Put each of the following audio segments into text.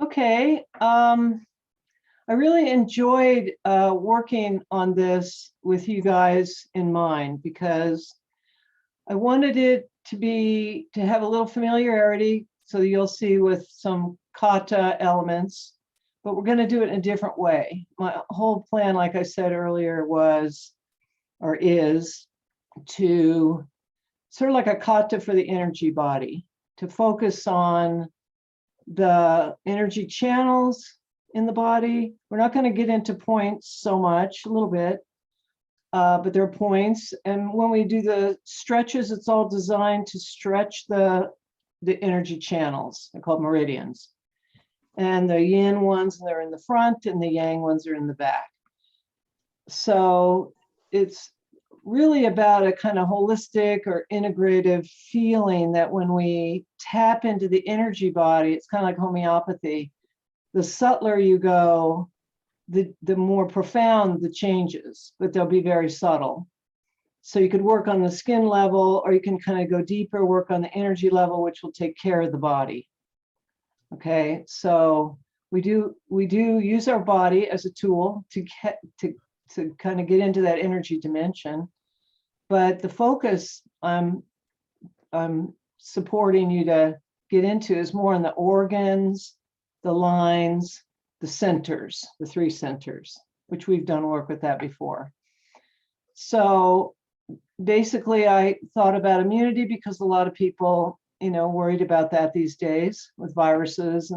Okay. I really enjoyed working on this with you guys in mind because I wanted it to have a little familiarity so that you'll see with some kata elements, but we're going to do it in a different way. My whole plan, like I said earlier, was or is to sort of like a kata for the energy body, to focus on the energy channels in the body. We're not going to get into points so much, a little bit, but there are points. And when we do the stretches, it's all designed to stretch the energy channels. They're called meridians. And the yin ones, they're in the front, and the yang ones are in the back. So it's really about a kind of holistic or integrative feeling that when we tap into the energy body, it's kind of like homeopathy. The subtler you go, the more profound the changes, but they'll be very subtle. So you could work on the skin level, or you can kind of go deeper, work on the energy level, which will take care of the body. Okay, so we do use our body as a tool to kind of get into that energy dimension. But the focus I'm supporting you to get into is more on the organs, the lines, the centers, the three centers, which we've done work with that before. So basically, I thought about immunity because a lot of people, worried about that these days with viruses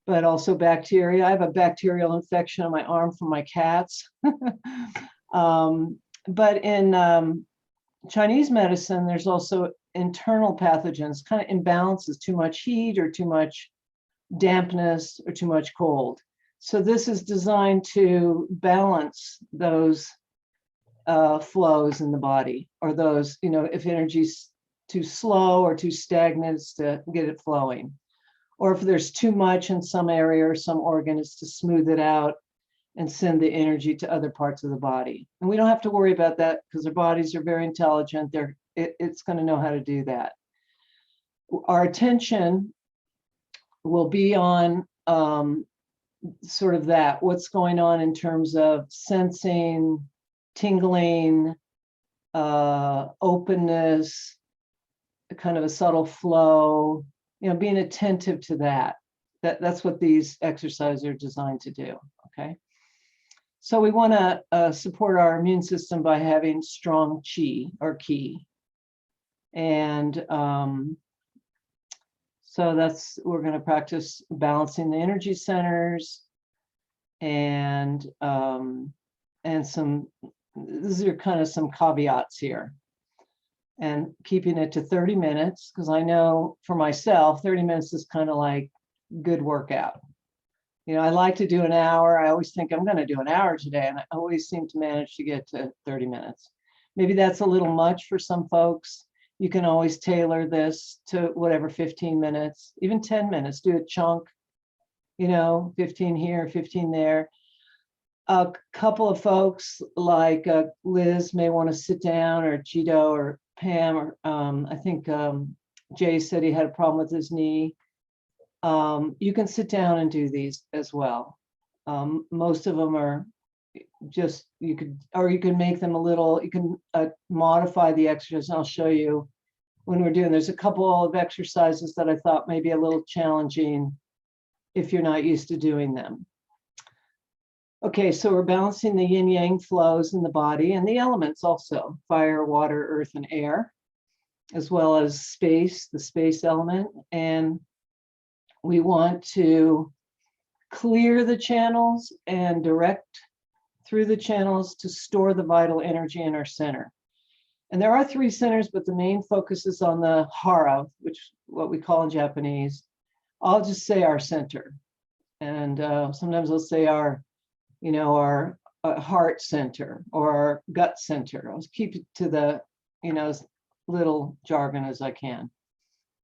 but also bacteria. I have a bacterial infection on my arm from my cats. But in Chinese medicine, there's also internal pathogens, kind of imbalances, too much heat or too much dampness or too much cold. So this is designed to balance those flows in the body, or those, if energy's too slow or too stagnant, it's to get it flowing. Or if there's too much in some area or some organ, it's to smooth it out and send the energy to other parts of the body. And we don't have to worry about that because their bodies are very intelligent. It's going to know how to do that. Our attention will be on sort of that, what's going on in terms of sensing, tingling, openness, kind of a subtle flow, being attentive to that. That's what these exercises are designed to do, okay? So we want to support our immune system by having strong qi or ki. And so we're going to practice balancing the energy centers and these are kind of some caveats here. And keeping it to 30 minutes, because I know for myself, 30 minutes is kind of like good workout. I like to do an hour. I always think I'm going to do an hour today, and I always seem to manage to get to 30 minutes. Maybe that's a little much for some folks. You can always tailor this to whatever, 15 minutes, even 10 minutes. Do a chunk, 15 here, 15 there. A couple of folks like Liz may want to sit down, or Cheeto or Pam, or I think Jay said he had a problem with his knee. You can sit down and do these as well. Most of them are just, you can make them a little, you can modify the exercise. And I'll show you when we're doing, there's a couple of exercises that I thought may be a little challenging if you're not used to doing them. Okay, so we're balancing the yin yang flows in the body and the elements also, fire, water, earth, and air, as well as space, the space element. And we want to clear the channels and direct through the channels to store the vital energy in our center. And there are three centers, but the main focus is on the hara, which what we call in Japanese. I'll just say our center. And sometimes I'll say our heart center or our gut center. I'll keep it to the, as little jargon as I can.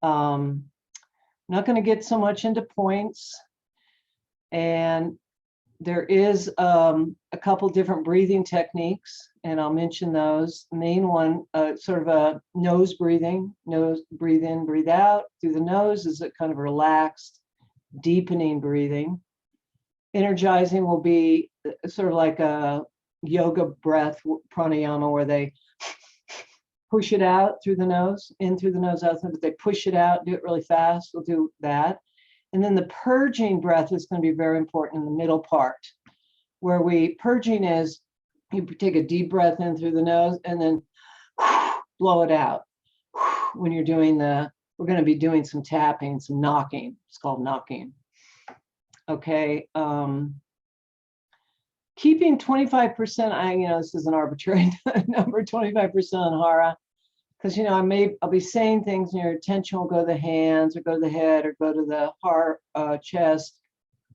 Not going to get so much into points. And there is a couple different breathing techniques, and I'll mention those. The main one, sort of a nose breathing, nose breathe in, breathe out through the nose, is a kind of relaxed, deepening breathing. Energizing will be sort of like a yoga breath pranayama where they push it out through the nose, in through the nose, out, but they push it out, do it really fast. We'll do that. And then the purging breath is going to be very important in the middle part, where purging is you take a deep breath in through the nose and then blow it out. When you're doing we're going to be doing some tapping, some knocking. It's called knocking. Okay. Keeping 25%, this is an arbitrary number, 25% on hara, because I'll be saying things and your attention will go to the hands or go to the head or go to the heart, chest,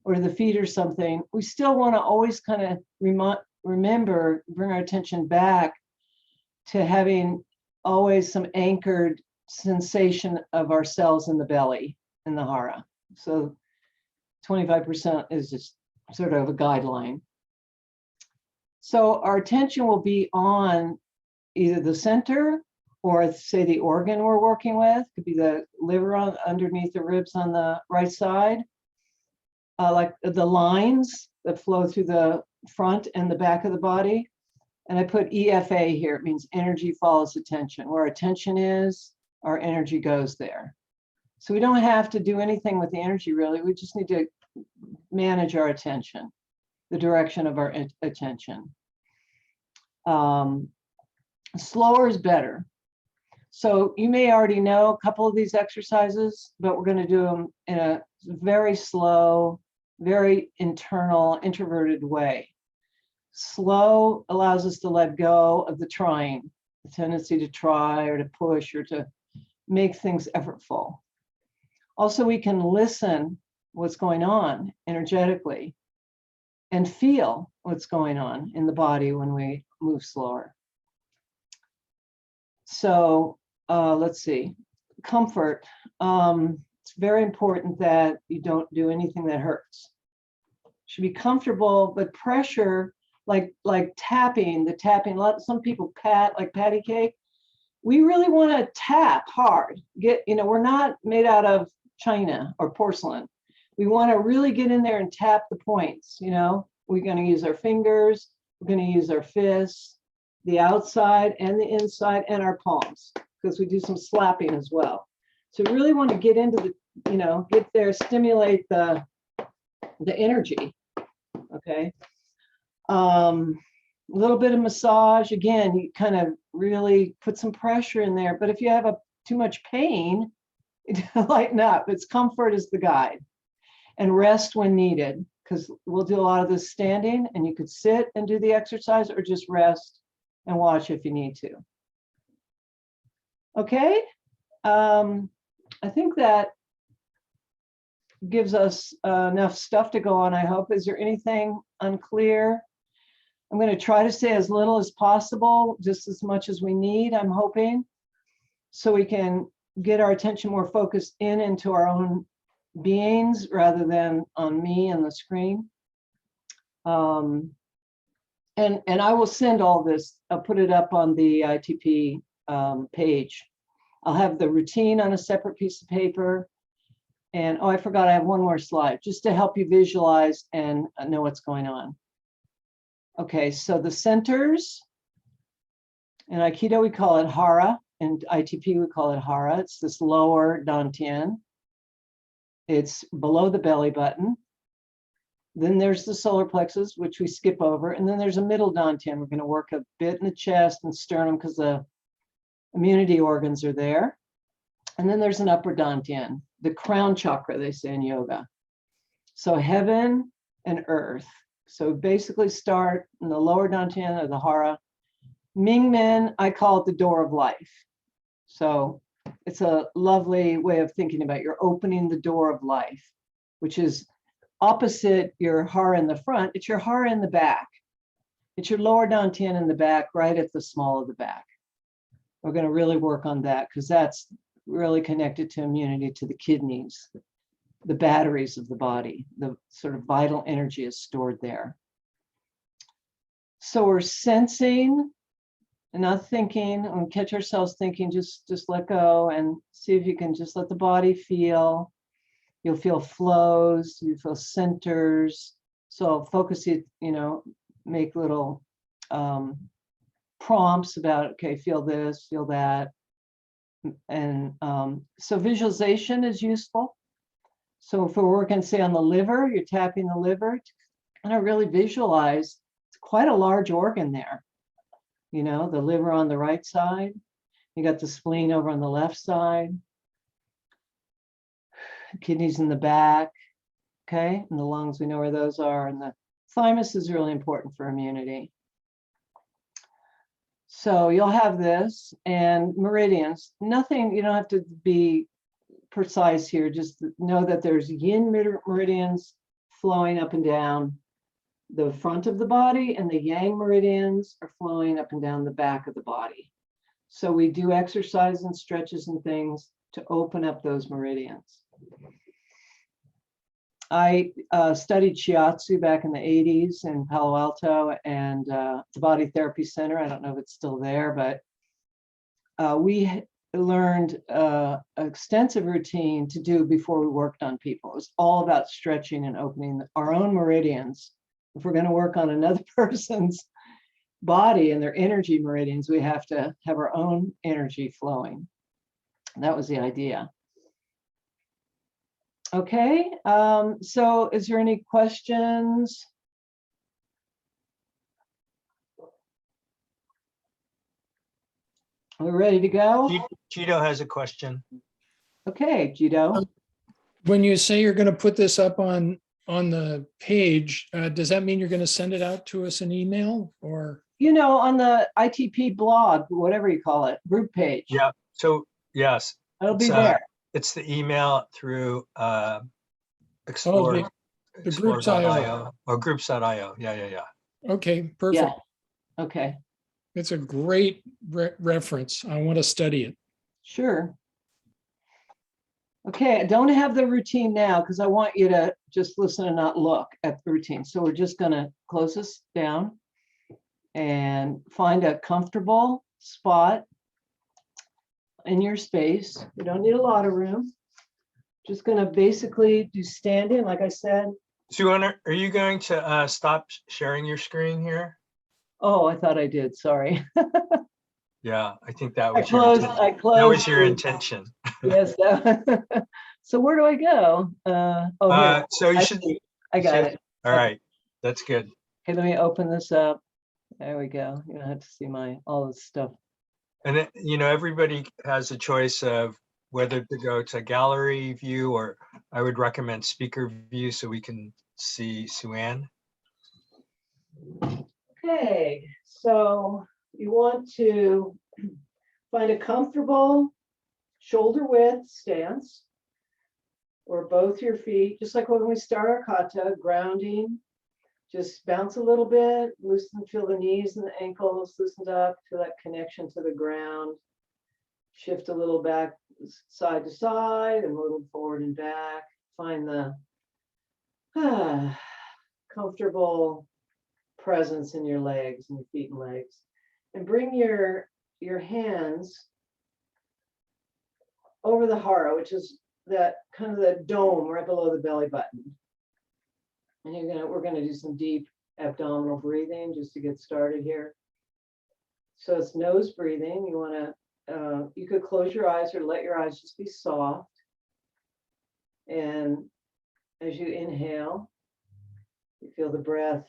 or to the feet or something. We still want to always kind of remember, bring our attention back to having always some anchored sensation of ourselves in the belly, in the hara. So 25% is just sort of a guideline. So our attention will be on either the center or say the organ we're working with. Could be the liver underneath the ribs on the right side, like the lines that flow through the front and the back of the body. And I put EFA here. It means energy follows attention. Where attention is, our energy goes there. So we don't have to do anything with the energy, really. We just need to manage our attention, the direction of our attention. Slower is better. So you may already know a couple of these exercises, but we're going to do them in a very slow, very internal, introverted way. Slow allows us to let go of the trying, the tendency to try or to push or to make things effortful. Also, we can listen what's going on energetically and feel what's going on in the body when we move slower. So let's see, comfort. It's very important that you don't do anything that hurts. Should be comfortable, but pressure, like tapping, some people pat, like patty cake. We really want to tap hard. We're not made out of china or porcelain. We want to really get in there and tap the points. We're going to use our fingers, we're going to use our fists, the outside and the inside, and our palms, because we do some slapping as well. So we really want to get into get there, stimulate the energy. Okay. A little bit of massage. Again, you kind of really put some pressure in there, but if you have too much pain, lighten up. It's comfort is the guide. And rest when needed, because we'll do a lot of this standing, and you could sit and do the exercise or just rest and watch if you need to. Okay, I think that gives us enough stuff to go on, I hope. Is there anything unclear? I'm going to try to say as little as possible, just as much as we need, I'm hoping, so we can get our attention more focused into our own beings rather than on me and the screen. And I will send all this, I'll put it up on the ITP page. I'll have the routine on a separate piece of paper. And I forgot, I have one more slide just to help you visualize and know what's going on. Okay, so the centers, in Aikido we call it hara, and ITP we call it hara. It's this lower dantian. It's below the belly button. Then there's the solar plexus, which we skip over. And then there's a middle dantian. We're going to work a bit in the chest and sternum because the immunity organs are there. And then there's an upper dantian, the crown chakra, they say in yoga. So heaven and earth. So basically start in the lower dantian or the hara. Mingmen, I call it the door of life. So it's a lovely way of thinking about you're opening the door of life, which is opposite your hara in the front. It's your hara in the back. It's your lower dantian in the back, right at the small of the back. We're going to really work on that because that's really connected to immunity, to the kidneys, the batteries of the body. The sort of vital energy is stored there. So we're sensing and not thinking, and catch ourselves thinking, just let go and see if you can just let the body feel. You'll feel flows, you feel centers. So I'll focus it, make little prompts about, okay, feel this, feel that. And so visualization is useful. So if we're working, say, on the liver, you're tapping the liver to kind of really visualize. It's quite a large organ there. The liver on the right side. You got the spleen over on the left side. Kidneys in the back. Okay, and the lungs, we know where those are. And the thymus is really important for immunity. So you'll have this and meridians. Nothing, you don't have to be precise here. Just know that there's yin meridians flowing up and down the front of the body, and the yang meridians are flowing up and down the back of the body. So we do exercise and stretches and things to open up those meridians. I studied shiatsu back in the 80s in Palo Alto and the Body Therapy Center. I don't know if it's still there, but we learned an extensive routine to do before we worked on people. It was all about stretching and opening our own meridians. If we're going to work on another person's body and their energy meridians, we have to have our own energy flowing. And that was the idea. Okay, so is there any questions? Are we ready to go? Jito has a question. Okay, Jito. When you say you're going to put this up on the page, does that mean you're going to send it out to us in email or? On the ITP blog, whatever you call it, group page. Yeah, so yes. It'll be there. It's the email through Explore, the groups.io. or groups.io. Yeah. Okay, perfect. Yeah. Okay. It's a great reference. I want to study it. Sure. Okay, I don't have the routine now because I want you to just listen and not look at the routine. So we're just going to close this down and find a comfortable spot in your space. You don't need a lot of room. Just going to basically do standing, like I said. Sue Ann, are you going to stop sharing your screen here? Oh, I thought I did. Sorry. Yeah, I think that I was closed. that was your intention. Yes. So where do I go? Here. So you should. I got it. All right, that's good. Okay, let me open this up. There we go. You don't have to see all this stuff. And it, everybody has a choice of whether to go to gallery view, or I would recommend speaker view so we can see Sue Ann. Okay, so you want to find a comfortable shoulder width stance or both your feet, just like when we start our kata, grounding. Just bounce a little bit, loosen, feel the knees and the ankles loosened up, feel that connection to the ground. Shift a little back, side to side, and a little forward and back. Find the comfortable presence in your legs and your feet and legs. And bring your hands over the hara, which is that kind of the dome right below the belly button. And we're gonna do some deep abdominal breathing just to get started here. So it's nose breathing. You could close your eyes or let your eyes just be soft. And as you inhale, you feel the breath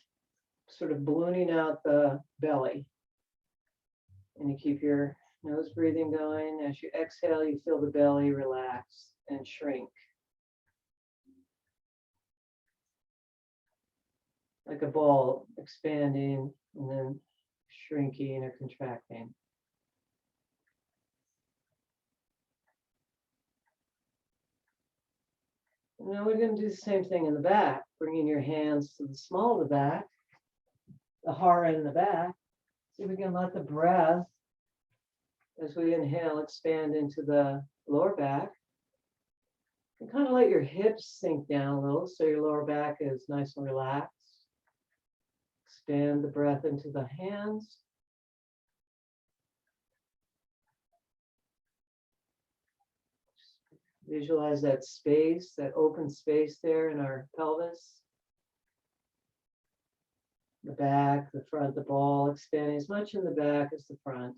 sort of ballooning out the belly. And you keep your nose breathing going. As you exhale, you feel the belly relax and shrink. Like a ball expanding and then shrinking or contracting. And now we're going to do the same thing in the back, bringing your hands to the small of the back, the hara in the back. See if we can let the breath, as we inhale, expand into the lower back. And kind of let your hips sink down a little so your lower back is nice and relaxed. Expand the breath into the hands. Visualize that space, that open space there in our pelvis. The back, the front, the ball expanding as much in the back as the front.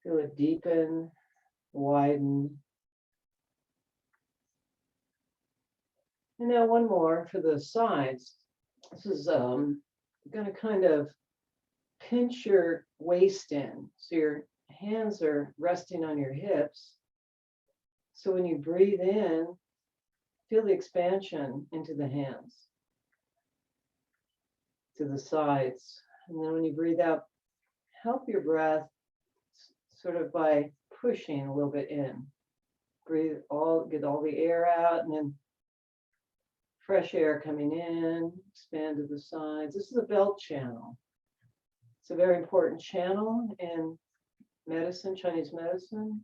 Feel it deepen, widen. And now one more for the sides. This is going to kind of pinch your waist in. So your hands are resting on your hips. So when you breathe in, feel the expansion into the hands, to the sides. And then when you breathe out, help your breath sort of by pushing a little bit in. Breathe all, get all the air out, and then fresh air coming in, expand to the sides. This is a belt channel. It's a very important channel in medicine, Chinese medicine.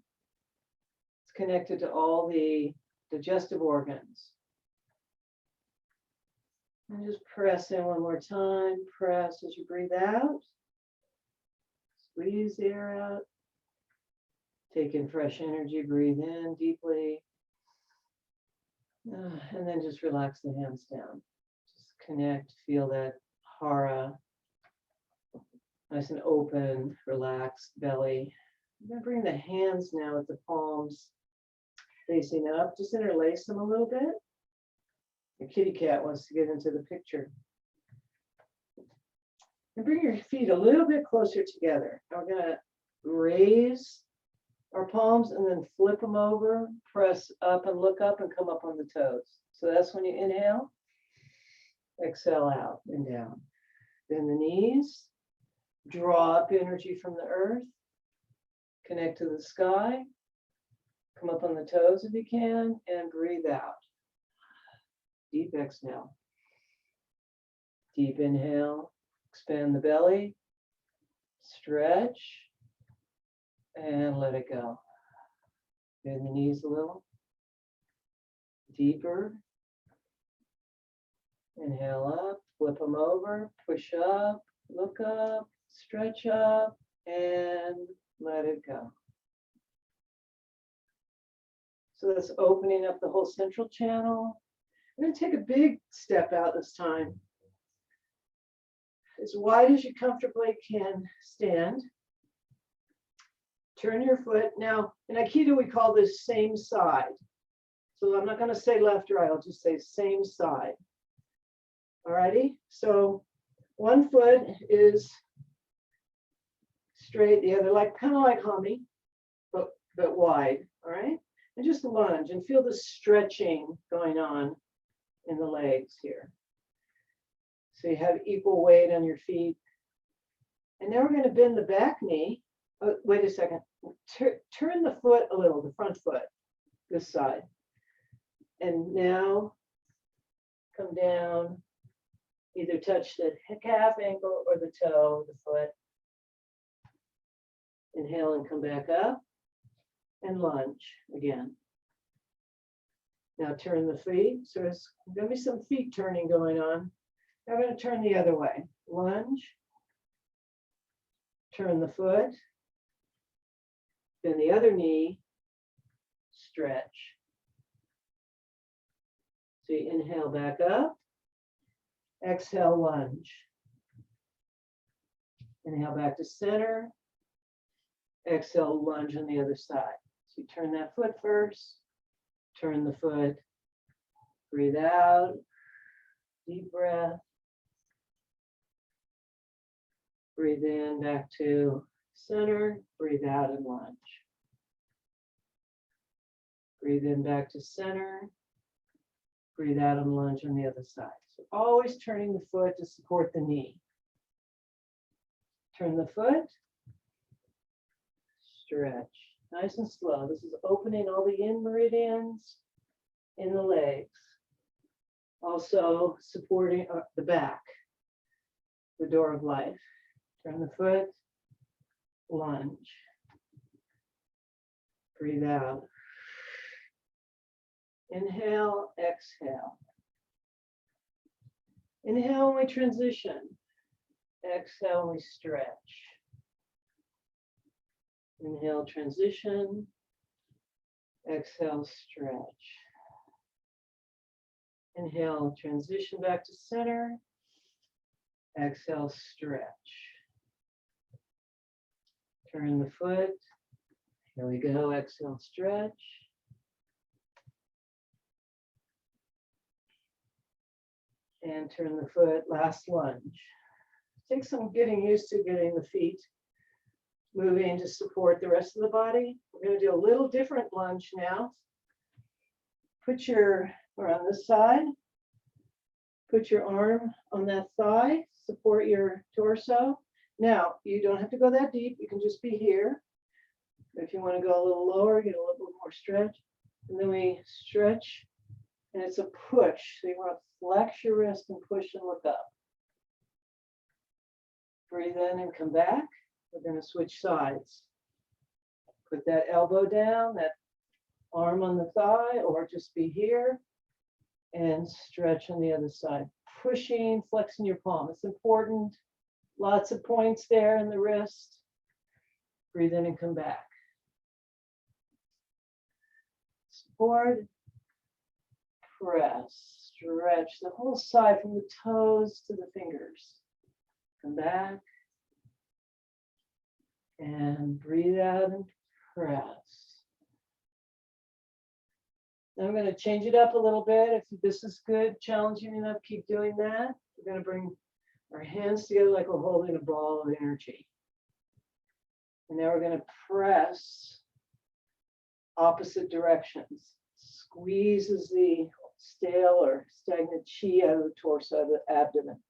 It's connected to all the digestive organs. And just press in one more time. Press as you breathe out. Squeeze the air out. Take in fresh energy, breathe in deeply. And then just relax the hands down. Just connect, feel that hara. Nice and open, relaxed belly. I'm going to bring the hands now with the palms facing up. Just interlace them a little bit. The kitty cat wants to get into the picture. And bring your feet a little bit closer together. Now we're going to raise our palms and then flip them over, press up and look up and come up on the toes. So that's when you inhale, exhale out and down. Bend the knees, draw up energy from the earth, connect to the sky, come up on the toes if you can, and breathe out. Deep exhale. Deep inhale, expand the belly, stretch, and let it go. Bend the knees a little. Deeper. Inhale up, flip them over, push up, look up, stretch up, and let it go. So that's opening up the whole central channel. We're going to take a big step out this time. As wide as you comfortably can stand. Turn your foot. Now, in Aikido, we call this same side. So I'm not going to say left or right. I'll just say same side. All righty. So one foot is straight, the other kind of like Hami, but wide. All right. And just lunge and feel the stretching going on in the legs here. So you have equal weight on your feet. And now we're going to bend the back knee. Oh, wait a second. Turn the foot a little, the front foot, this side. And now come down, either touch the calf ankle or the toe of the foot. Inhale and come back up and lunge again. Now turn the feet. So there's going to be some feet turning going on. Now I'm going to turn the other way. Lunge. Turn the foot. Then the other knee. Stretch. So you inhale back up. Exhale, lunge. Inhale back to center. Exhale, lunge on the other side. So you turn that foot first. Turn the foot. Breathe out. Deep breath. Breathe in back to center. Breathe out and lunge. Breathe in back to center. Breathe out and lunge on the other side. So always turning the foot to support the knee. Turn the foot. Stretch. Nice and slow. This is opening all the in meridians in the legs. Also supporting the back, the door of life. Turn the foot. Lunge. Breathe out. Inhale, exhale. Inhale when we transition. Exhale, we stretch. Inhale, transition. Exhale, stretch. Inhale, transition back to center. Exhale, stretch. Turn the foot. Here we go. Exhale, stretch. And turn the foot. Last lunge. Take some getting used to getting the feet moving to support the rest of the body. We're going to do a little different lunge now. We're on this side. Put your arm on that thigh, support your torso. Now, you don't have to go that deep. You can just be here. If you want to go a little lower, get a little bit more stretch. And then we stretch, and it's a push. So you want to flex your wrist and push and look up. Breathe in and come back. We're going to switch sides. Put that elbow down, that arm on the thigh, or just be here. And stretch on the other side. Pushing, flexing your palm. It's important. Lots of points there in the wrist. Breathe in and come back. Support. Press. Stretch the whole side from the toes to the fingers. Come back. And breathe out and press. I'm going to change it up a little bit. If this is good, challenging enough, keep doing that. We're going to bring our hands together like we're holding a ball of energy. And now we're going to press opposite directions. Squeezes the stale or stagnant chi out of the torso, of the abdomen.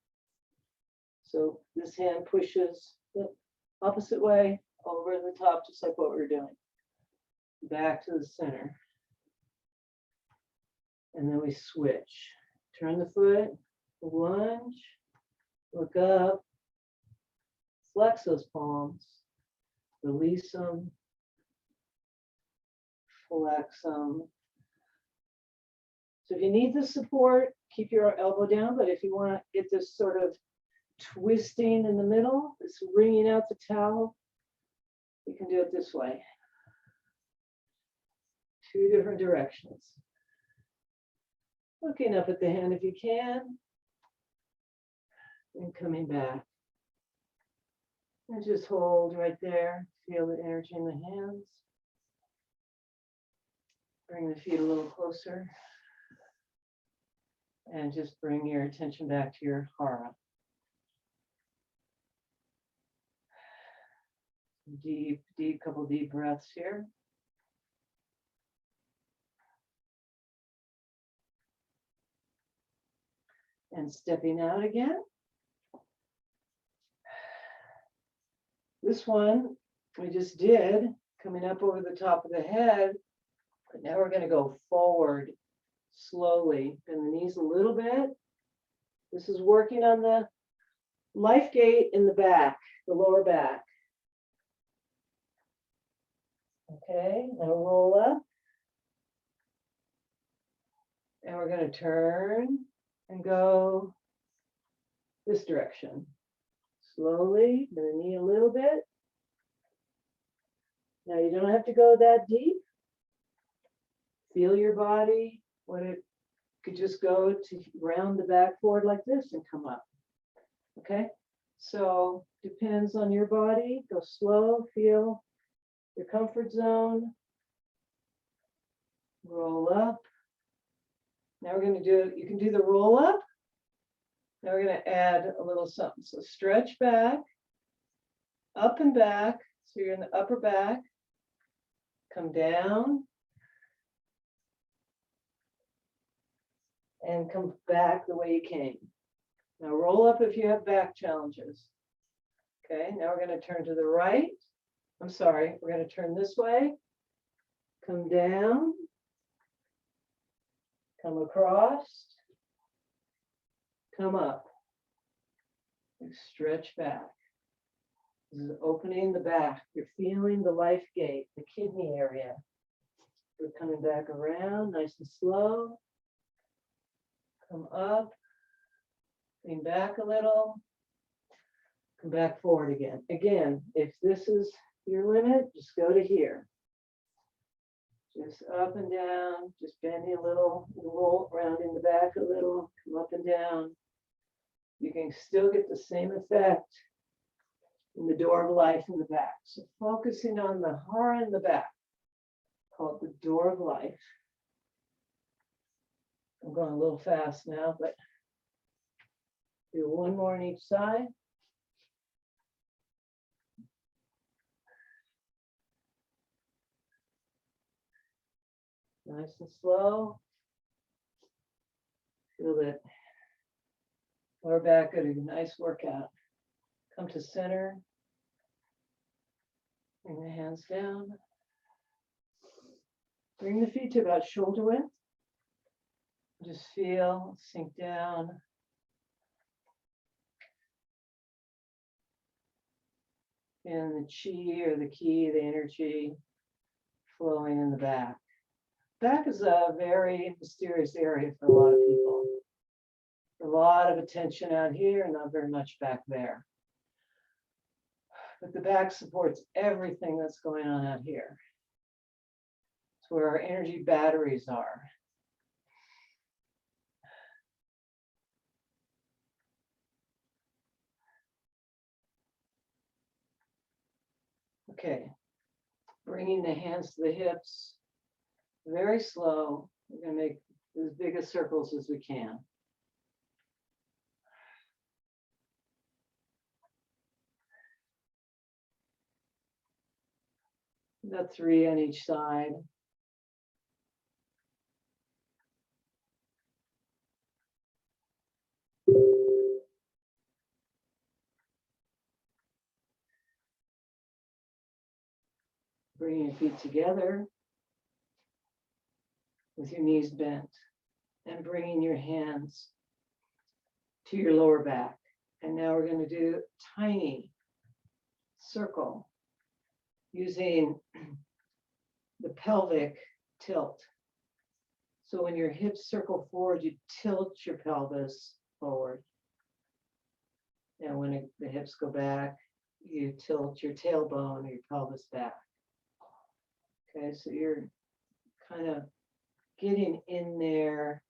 So this hand pushes the opposite way over the top, just like what we're doing. Back to the center. And then we switch. Turn the foot, lunge, look up, flex those palms, release them, flex them. So if you need the support, keep your elbow down, but if you want to get this sort of twisting in the middle, this wringing out the towel, you can do it this way. Two different directions. Looking up at the hand if you can, and coming back. And just hold right there. Feel the energy in the hands. Bring the feet a little closer. And just bring your attention back to your hara. Deep, couple deep breaths here. And stepping out again. This one we just did, coming up over the top of the head. But now we're going to go forward slowly. Bend the knees a little bit. This is working on the life gate in the back, the lower back. Okay, now roll up. And we're going to turn and go this direction. Slowly, bend the knee a little bit. Now you don't have to go that deep. Feel your body, what it could just go to round the back forward like this and come up. Okay, so depends on your body. Go slow, feel your comfort zone. Roll up. Now we're going to do, you can do the roll up. Now we're going to add a little something. So stretch back, up and back. So you're in the upper back. Come down. And come back the way you came. Now roll up if you have back challenges. Okay, now we're going to turn to the right. I'm sorry, we're going to turn this way. Come down. Come across. Come up. And stretch back. This is opening the back. You're feeling the life gate, the kidney area. We're coming back around, nice and slow. Come up. Lean back a little. Come back forward again. Again, if this is your limit, just go to here. Just up and down, just bending a little, roll around in the back a little, come up and down. You can still get the same effect in the door of life in the back. So focusing on the heart in the back, called the door of life. I'm going a little fast now, but do one more on each side. Nice and slow. Feel that lower back at a nice workout. Come to center. Bring the hands down. Bring the feet to about shoulder width. Just feel, sink down. And the chi or the ki, the energy flowing in the back. Back is a very mysterious area for a lot of people. A lot of attention out here and not very much back there. But the back supports everything that's going on out here. It's where our energy batteries are. Okay, bringing the hands to the hips, very slow. We're going to make as big a circles as we can. About 3 on each side. Bring your feet together with your knees bent and bringing your hands to your lower back. And now we're going to do a tiny circle using the pelvic tilt. So when your hips circle forward, you tilt your pelvis forward. And when the hips go back, you tilt your tailbone or your pelvis back. Okay, so you're kind of getting in there.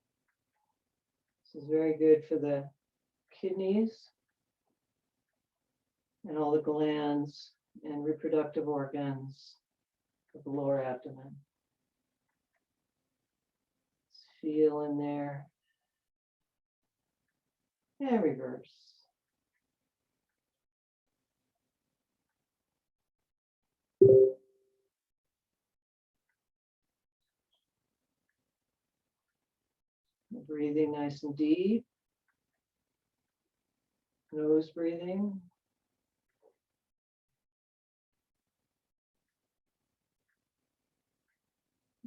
This is very good for the kidneys and all the glands and reproductive organs of the lower abdomen. Feel in there and reverse. Breathing nice and deep. Nose breathing.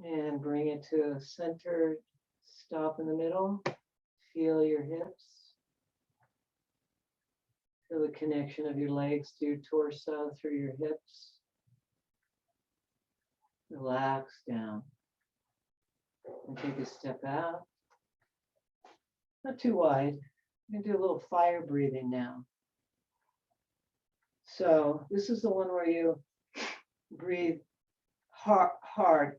And bring it to a centered stop in the middle. Feel your hips. Feel the connection of your legs to your torso through your hips. Relax down. And take a step out. Not too wide. I'm going to do a little fire breathing now. So this is the one where you breathe hard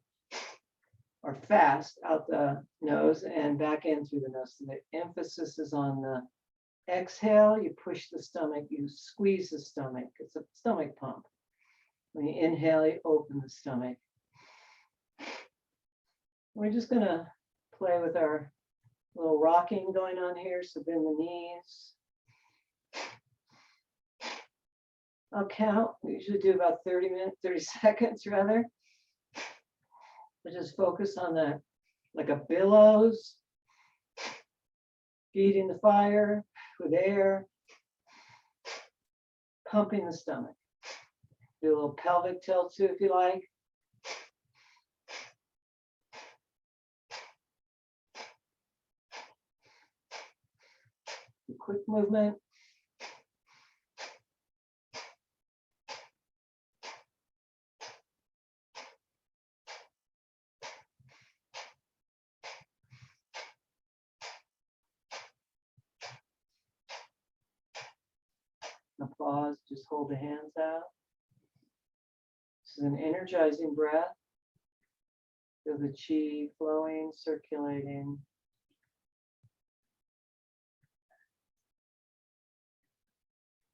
or fast out the nose and back in through the nose. So the emphasis is on the exhale. You push the stomach, you squeeze the stomach. It's a stomach pump. When you inhale, you open the stomach. We're just going to play with our little rocking going on here. So bend the knees. I'll count. We usually do about 30 seconds rather. But just focus on that, like a billows, feeding the fire with air, pumping the stomach. Do a little pelvic tilt too if you like. A quick movement. Now pause, just hold the hands out. This is an energizing breath. Feel the chi flowing, circulating.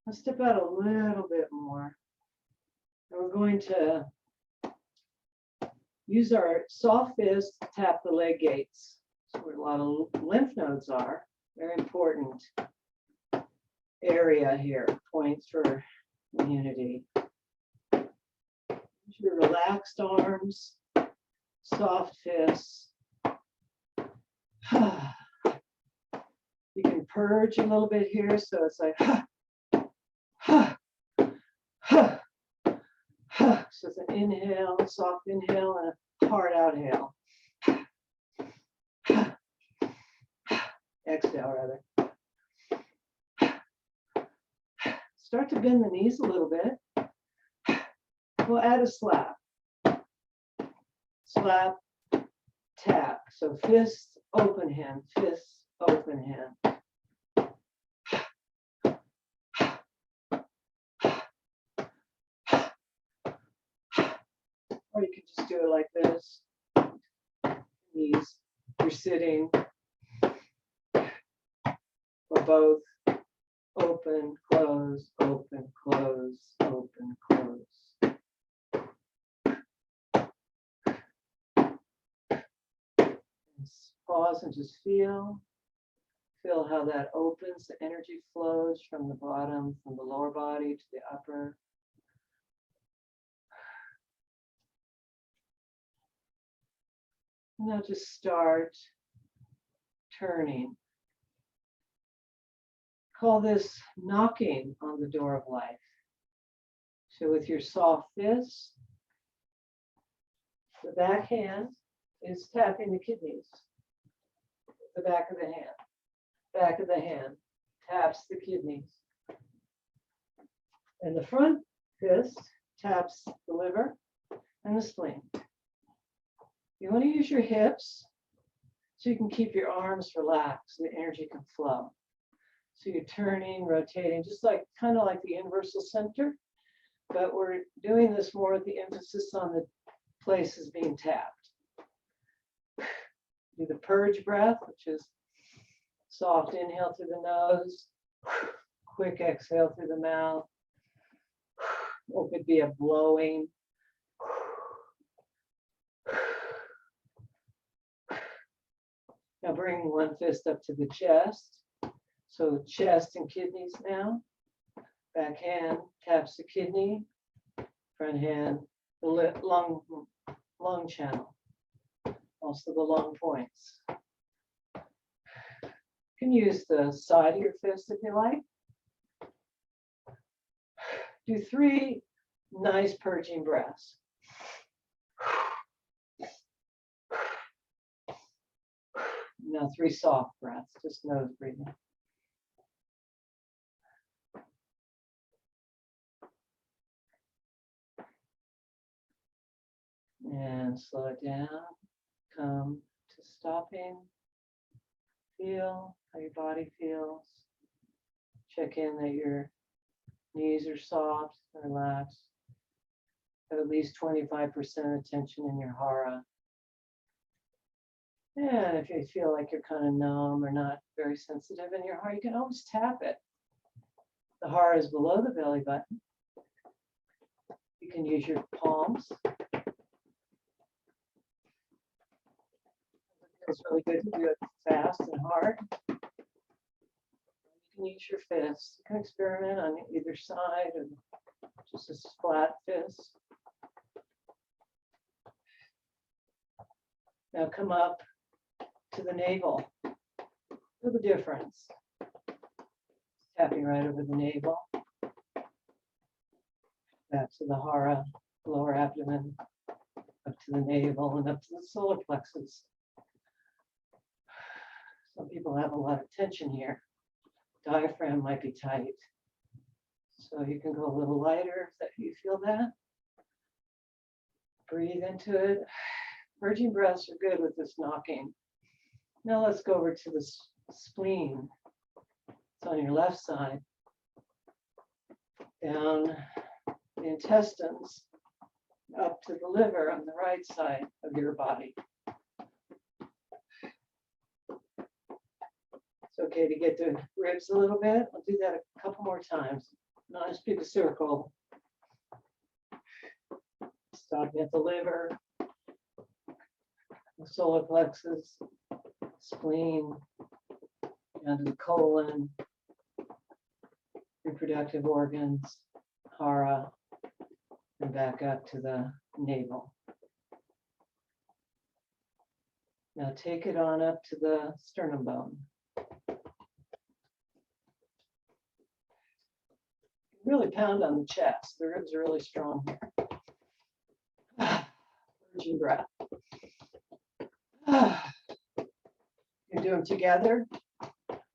Let's step out a little bit more. And we're going to use our soft fist to tap the leg gates. That's where a lot of lymph nodes are. Very important area here, points for immunity. Your relaxed arms, soft fists. You can purge a little bit here, so it's like so it's an inhale, a soft inhale, and a hard outhale. Exhale, rather. Start to bend the knees a little bit. We'll add a slap. Slap, tap. So fist, open hand, fist, open hand. Or you can just do it like this. Knees, you're sitting. Or both. Open, close, open, close, open, close. Pause and just feel how that opens, the energy flows from the bottom, from the lower body to the upper. Now just start turning. Call this knocking on the door of life. So with your soft fist, the back hand is tapping the kidneys. The back of the hand. Back of the hand taps the kidneys. And the front fist taps the liver and the spleen. You want to use your hips so you can keep your arms relaxed so the energy can flow. So you're turning, rotating, just like kind of like the universal center, but we're doing this more with the emphasis on the places being tapped. Do the purge breath, which is soft inhale through the nose, quick exhale through the mouth. Or it could be a blowing. Now bring one fist up to the chest. So chest and kidneys now. Back hand taps the kidney. Front hand, the lung channel. Also the lung points. You can use the side of your fist if you like. Do 3 nice purging breaths. Now 3 soft breaths, just nose breathing. And slow it down. Come to stopping. Feel how your body feels. Check in that your knees are soft and relaxed. Have at least 25% attention in your hara. And if you feel like you're kind of numb or not very sensitive in your hara, you can always tap it. The hara is below the belly button. You can use your palms. It's really good to do it fast and hard. You can use your fists. You can experiment on either side or just a flat fist. Now come up to the navel. Feel the difference. Tapping right over the navel. Back to the hara, lower abdomen, up to the navel and up to the solar plexus. Some people have a lot of tension here. Diaphragm might be tight. So you can go a little lighter if you feel that. Breathe into it. Purging breaths are good with this knocking. Now let's go over to the spleen. It's on your left side. down the intestines, up to the liver on the right side of your body. It's okay to get the ribs a little bit. I'll do that a couple more times. Nice big circle. Starting at the liver, the solar plexus, spleen, and the colon, reproductive organs, hara, and back up to the navel. Now take it on up to the sternum bone. Really pound on the chest. The ribs are really strong here. Virgin breath. You do them together,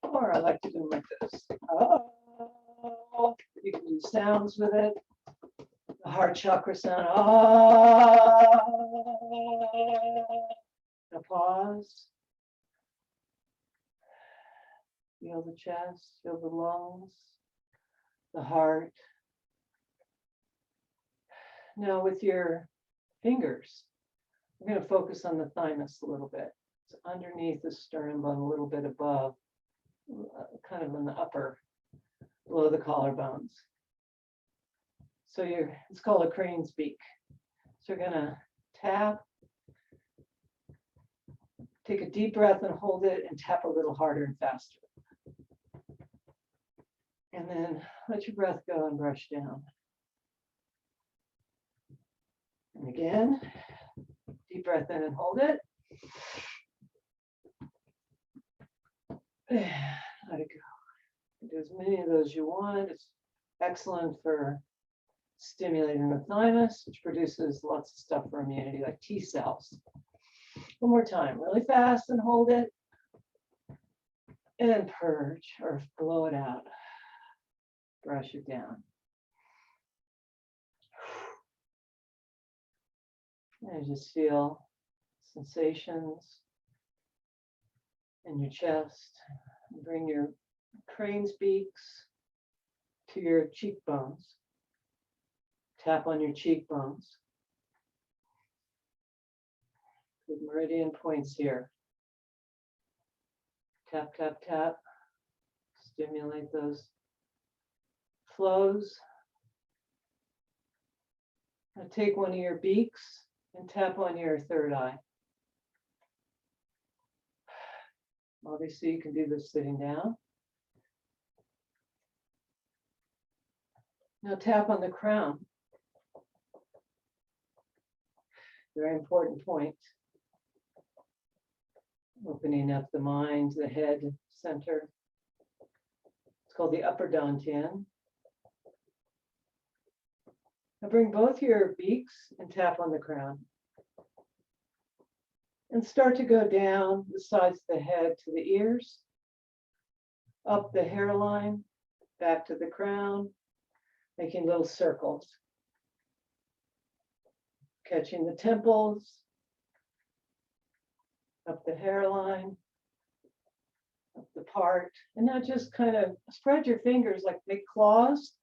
or I like to do them like this. Oh, you can do sounds with it. The heart chakra sound. Oh. Now pause. Feel the chest, feel the lungs, the heart. Now with your fingers, we're going to focus on the thymus a little bit. It's underneath the sternum bone, a little bit above, kind of in the upper, below the collarbones. So it's called a crane's beak. So you're going to tap, take a deep breath and hold it and tap a little harder and faster. And then let your breath go and brush down. And again, deep breath in and hold it. Let it go. Do as many of those you want. It's excellent for stimulating the thymus, which produces lots of stuff for immunity, like T cells. One more time, really fast and hold it. And purge or blow it out. Brush it down. And just feel sensations in your chest. Bring your crane's beaks to your cheekbones. Tap on your cheekbones. Good meridian points here. Tap, tap, tap. Stimulate those flows. Now take one of your beaks and tap on your third eye. Obviously, you can do this sitting down. Now tap on the crown. Very important point. Opening up the mind, the head center. It's called the upper dantian. Now bring both your beaks and tap on the crown. And start to go down the sides of the head to the ears, up the hairline, back to the crown, making little circles. Catching the temples, up the hairline, up the part, and now just kind of spread your fingers like make claws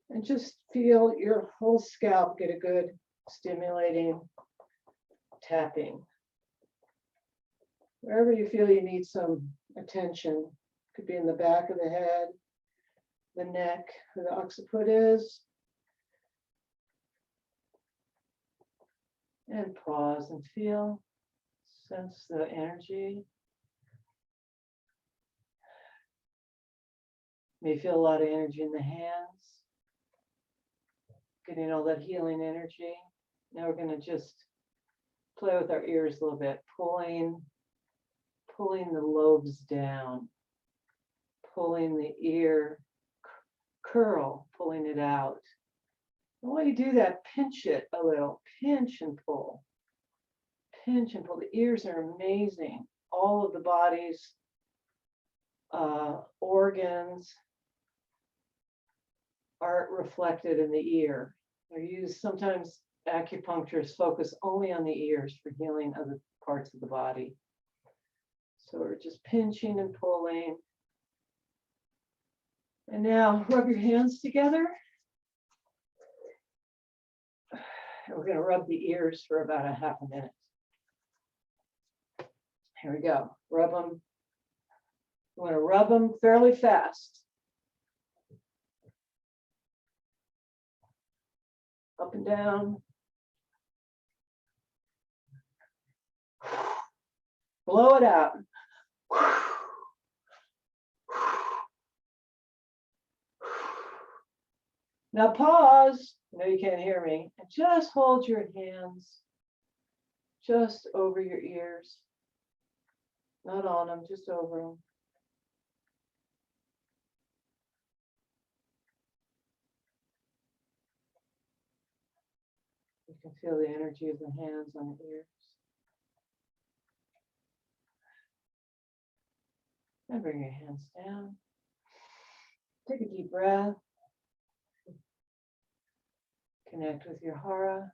and just feel your whole scalp get a good stimulating tapping. Wherever you feel you need some attention, could be in the back of the head, the neck, where the occiput is. And pause and feel, sense the energy. May feel a lot of energy in the hands, getting all that healing energy. Now we're going to just play with our ears a little bit, pulling the lobes down, pulling the ear curl, pulling it out. And while you do that, pinch it a little, pinch and pull. Pinch and pull. The ears are amazing. All of the body's organs are reflected in the ear. They're used, sometimes acupuncturists focus only on the ears for healing other parts of the body. So we're just pinching and pulling. And now rub your hands together And we're going to rub the ears for about a half a minute. Here we go. Rub them. You want to rub them fairly fast. Up and down. Blow it out. Now pause. I know you can't hear me. And just hold your hands just over your ears. Not on them, just over them. You can feel the energy of the hands on the ears. And bring your hands down. Take a deep breath. Connect with your hara.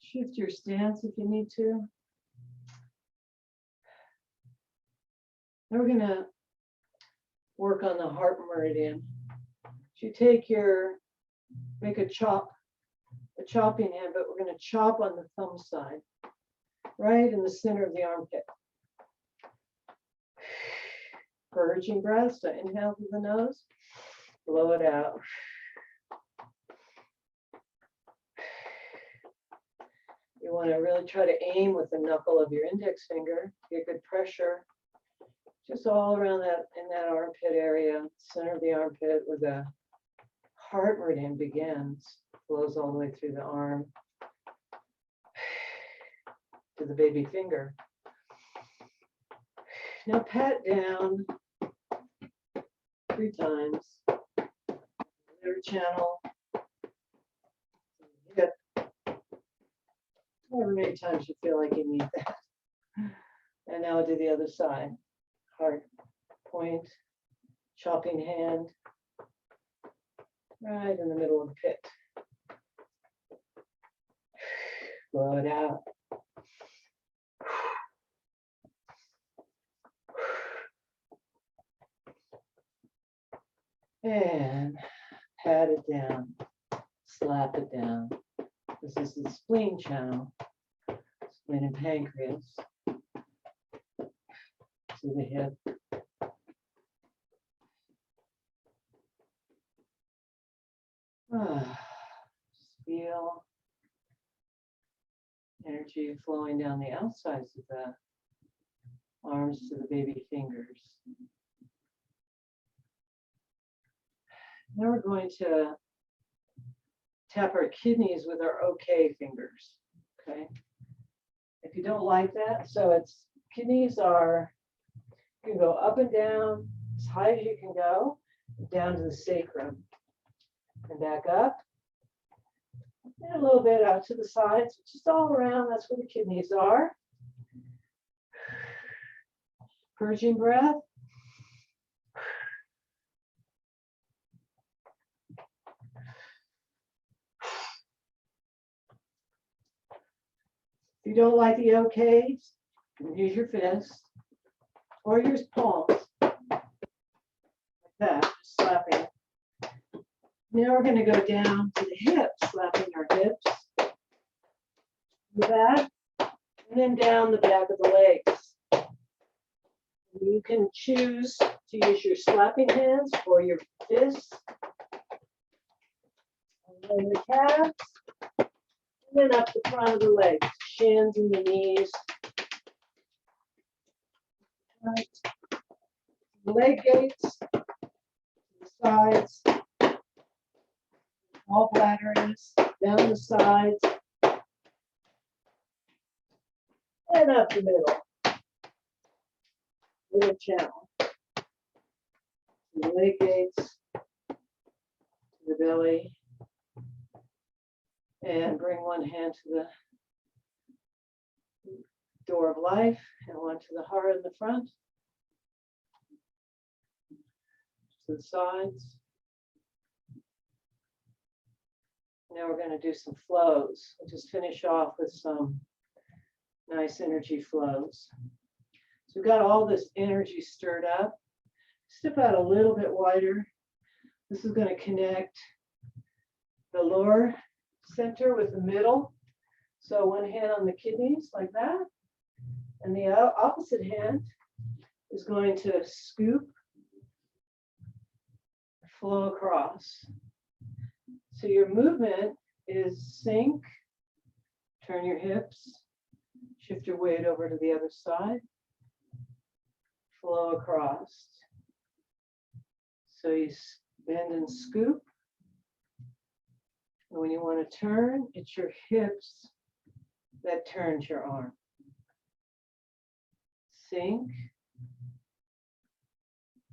Shift your stance if you need to. Now we're going to work on the heart meridian. You take make a chopping hand, but we're going to chop on the thumb side, right in the center of the armpit. Purging breath, so inhale through the nose, blow it out. You want to really try to aim with the knuckle of your index finger, get good pressure, just all around that, in that armpit area, center of the armpit where the heart meridian begins, flows all the way through the arm to the baby finger. Now pat down 3 times. Liver channel. Hip. However many times you feel like you need that. And now do the other side. Heart point, chopping hand. Right in the middle of the pit. Blow it out. And pat it down, slap it down. This is the spleen channel, spleen and pancreas. To the hip. Just feel energy flowing down the outsides of the arms to the baby fingers. Now we're going to tap our kidneys with our OK fingers, okay? If you don't like that, so it's kidneys are, you can go up and down as high as you can go, down to the sacrum, and back up, and a little bit out to the sides, just all around, that's where the kidneys are. Purging breath. If you don't like the OKs, use your fists or your palms. Like that, just slapping. Now we're going to go down to the hips, slapping our hips. The back, and then down the back of the legs. You can choose to use your slapping hands or your fists. And then the calves. And then up the front of the legs, shins and the knees. Right. Leg gates, the sides, all bladderings, down the sides, and up the middle. Little channel. The leg gates, to the belly. And bring one hand to the door of life and one to the heart in the front. To the sides. Now we're going to do some flows. We'll just finish off with some nice energy flows. So we've got all this energy stirred up. Step out a little bit wider. This is going to connect the lower center with the middle. So one hand on the kidneys like that. And the opposite hand is going to scoop, flow across. So your movement is sink, turn your hips, shift your weight over to the other side, flow across. So you bend and scoop. And when you want to turn, it's your hips that turns your arm. Sink,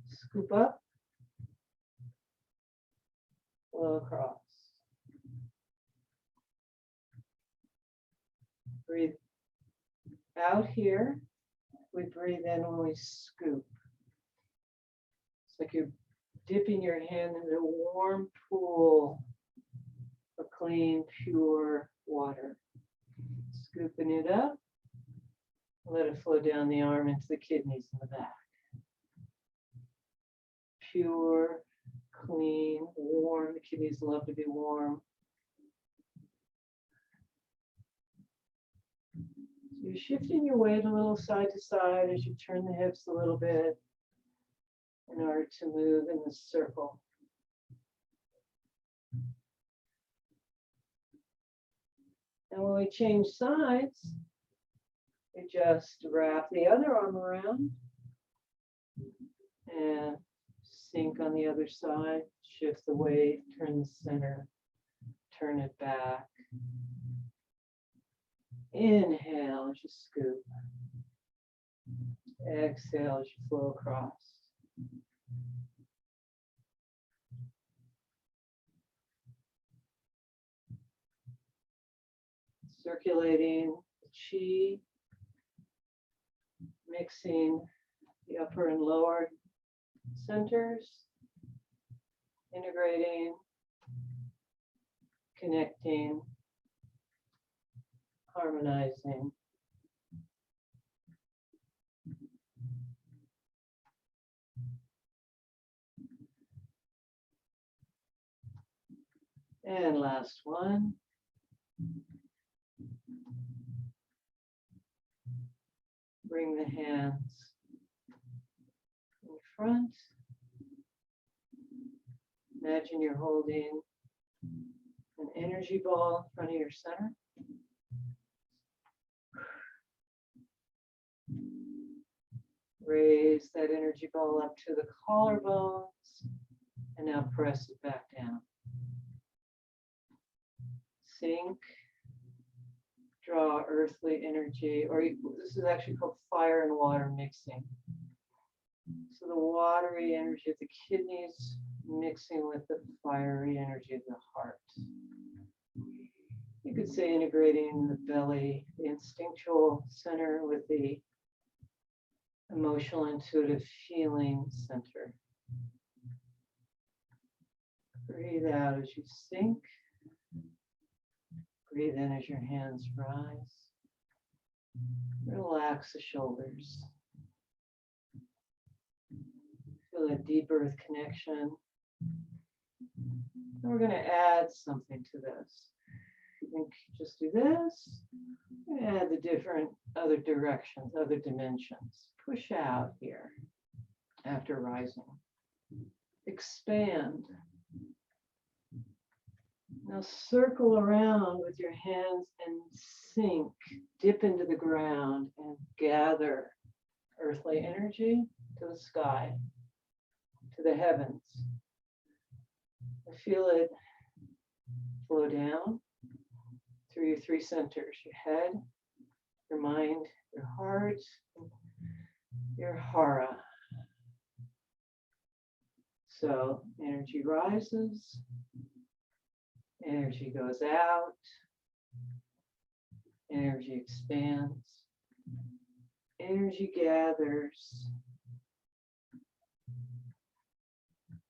scoop up, flow across. Breathe out here. We breathe in when we scoop. It's like you're dipping your hand in a warm pool of clean, pure water. Scooping it up. Let it flow down the arm into the kidneys in the back. Pure, clean, warm. The kidneys love to be warm. So you're shifting your weight a little side to side as you turn the hips a little bit in order to move in this circle. And when we change sides, we just wrap the other arm around and sink on the other side, shift the weight, turn the center, turn it back. Inhale as you scoop. Exhale as you flow across. Circulating the chi, mixing the upper and lower centers, integrating, connecting, harmonizing. And last one. Bring the hands in front. Imagine you're holding an energy ball in front of your center. Raise that energy ball up to the collarbones and now press it back down. Sink. Draw earthly energy, or this is actually called fire and water mixing. So the watery energy of the kidneys mixing with the fiery energy of the heart. You could say integrating the belly, the instinctual center with the emotional, intuitive feeling center. Breathe out as you sink. Breathe in as your hands rise. Relax the shoulders. Feel a deep earth connection. And we're going to add something to this. You can just do this. We're going to add the different other directions, other dimensions. Push out here after rising. Expand. Now circle around with your hands and sink, dip into the ground and gather earthly energy to the sky, to the heavens. And feel it flow down through your three centers, your head, your mind, your heart, your hara. So energy rises. Energy goes out, energy expands, energy gathers,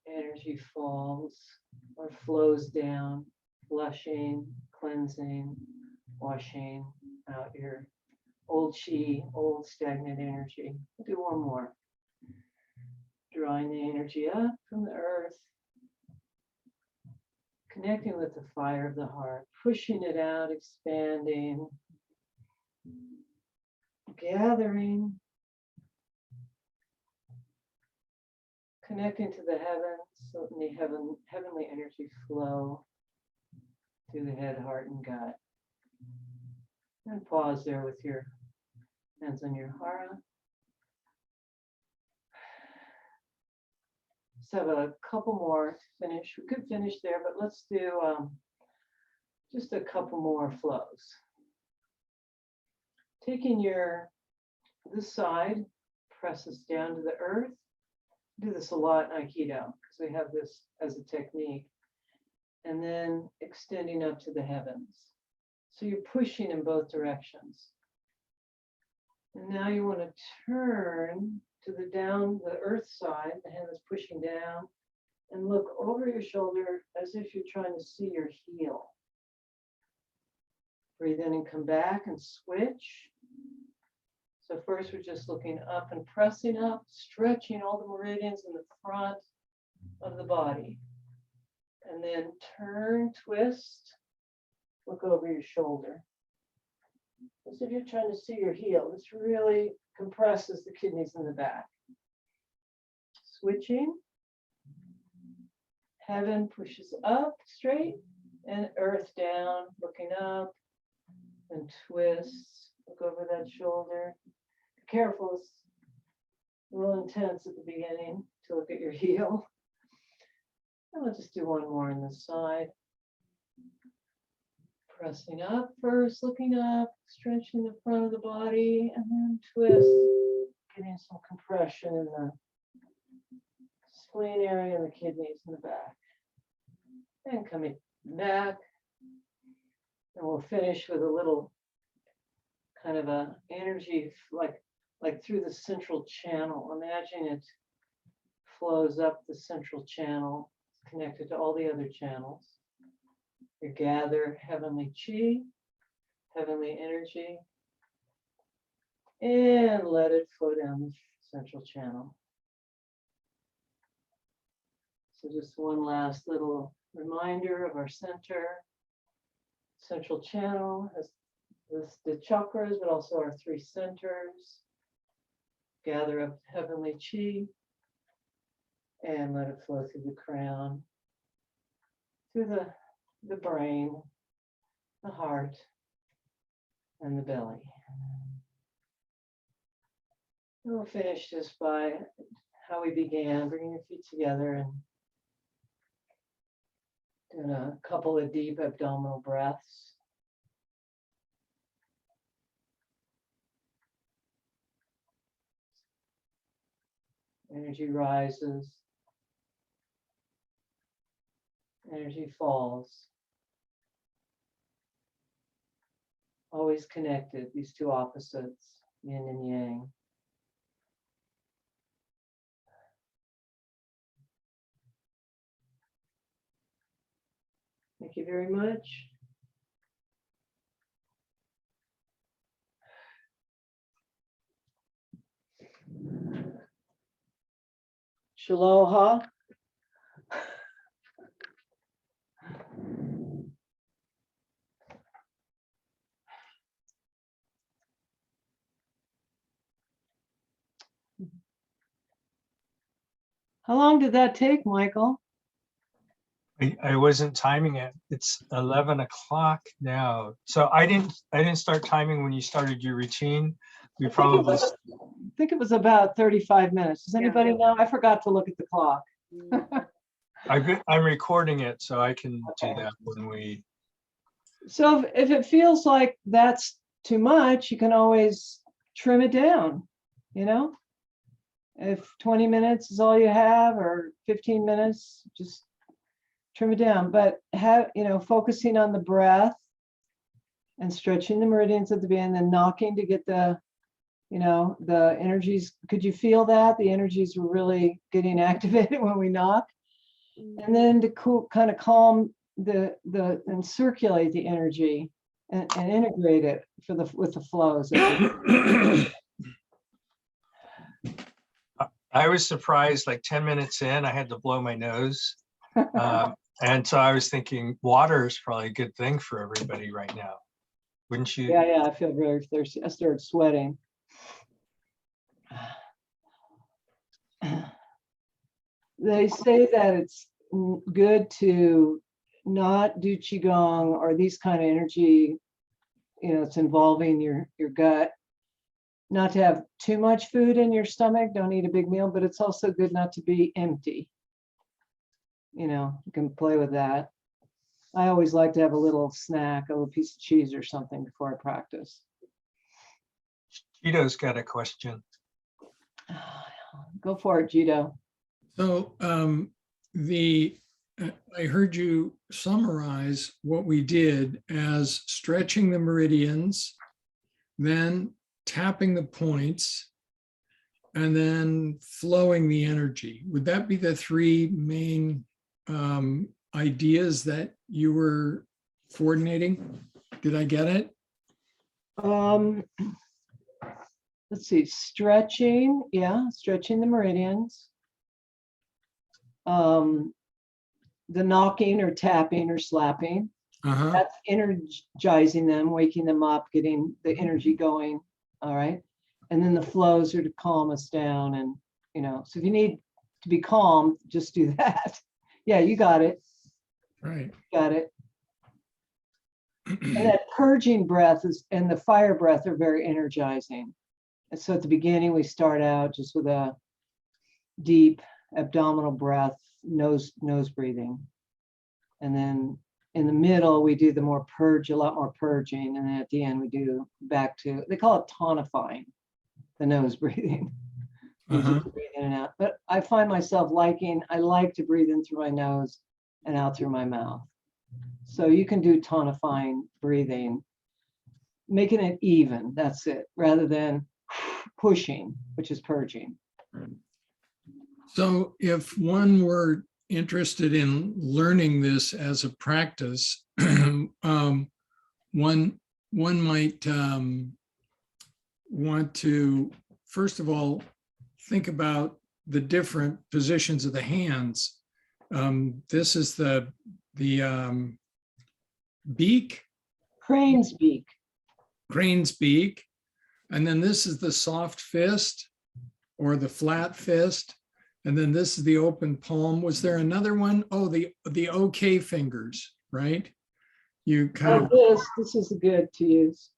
energy falls or flows down, flushing, cleansing, washing out your old chi, old stagnant energy. We'll do one more. Drawing the energy up from the earth, Connecting with the fire of the heart, pushing it out, expanding, gathering, connecting to the heavens, letting the heavenly energy flow through the head, heart, and gut. And pause there with your hands on your heart. Just have a couple more to finish. We could finish there, but let's do just a couple more flows. Taking this side, press this down to the earth. Do this a lot in Aikido because we have this as a technique. And then extending up to the heavens. So you're pushing in both directions. And now you want to turn to the earth side, the hand is pushing down, and look over your shoulder as if you're trying to see your heel. Breathe in and come back and switch. So first we're just looking up and pressing up, stretching all the meridians in the front of the body. And then turn, twist, look over your shoulder. As if you're trying to see your heel. This really compresses the kidneys in the back. Switching. Heaven pushes up straight and earth down, looking up and twist. Look over that shoulder. Be careful, it's a little intense at the beginning to look at your heel. And we'll just do one more on this side. Pressing up first, looking up, stretching the front of the body, and then twist, getting some compression in the spleen area and the kidneys in the back. And coming back. And we'll finish with a little kind of a energy like through the central channel. Imagine it flows up the central channel, connected to all the other channels. You gather heavenly chi, heavenly energy, and let it flow down the central channel. So just one last little reminder of our center. Central channel has the chakras, but also our three centers. Gather up heavenly chi and let it flow through the crown, through the brain, the heart, and the belly. And we'll finish just by how we began, bringing your feet together and doing a couple of deep abdominal breaths. Energy rises, energy falls. Always connected, these two opposites, yin and yang. Thank you very much. Shaloha. How long did that take, Michael? I wasn't timing it. It's 11 o'clock now. So I didn't start timing when you started your routine. We probably, I think it was about 35 minutes. Does anybody know? I forgot to look at the clock. I'm recording it, so I can do that when we. So if it feels like that's too much, you can always trim it down, you know? If 20 minutes is all you have or 15 minutes, just trim it down. But focusing on the breath and stretching the meridians at the beginning, then knocking to get the energies. Could you feel that? The energies were really getting activated when we knock. And then to kind of calm and circulate the energy and integrate it with the flows. I was surprised, like 10 minutes in, I had to blow my nose. And so I was thinking water is probably a good thing for everybody right now. Wouldn't you? Yeah, I feel very thirsty. I started sweating. They say that it's good to not do qigong or these kind of energy, it's involving your gut. Not to have too much food in your stomach, don't eat a big meal, but it's also good not to be empty. You can play with that. I always like to have a little snack, a little piece of cheese or something before I practice. Cheeto's got a question. Go for it, Jito. So I heard you summarize what we did as stretching the meridians, then tapping the points, and then flowing the energy. Would that be the three main ideas that you were coordinating? Did I get it? Let's see, stretching, stretching the meridians. The knocking or tapping or slapping, Uh-huh. that's energizing them, waking them up, getting the energy going. All right. And then the flows are to calm us down. And, so if you need to be calm, just do that. Yeah, you got it. Right. Got it. And that purging breath and the fire breath are very energizing. And so at the beginning, we start out just with a deep abdominal breath, nose breathing. And then in the middle, we do a lot more purging. And then at the end, we do back to, they call it tonifying, the nose breathing. You just breathe in and out. But I find myself I like to breathe in through my nose and out through my mouth. So you can do tonifying breathing, making it even, that's it, rather than pushing, which is purging. So if one were interested in learning this as a practice, one might want to, first of all, think about the different positions of the hands. This is the beak, Crane's beak. crane's beak, and then this is the soft fist or the flat fist. And then this is the open palm. Was there another one? Oh, the OK fingers, right? You kind of, This is good to use.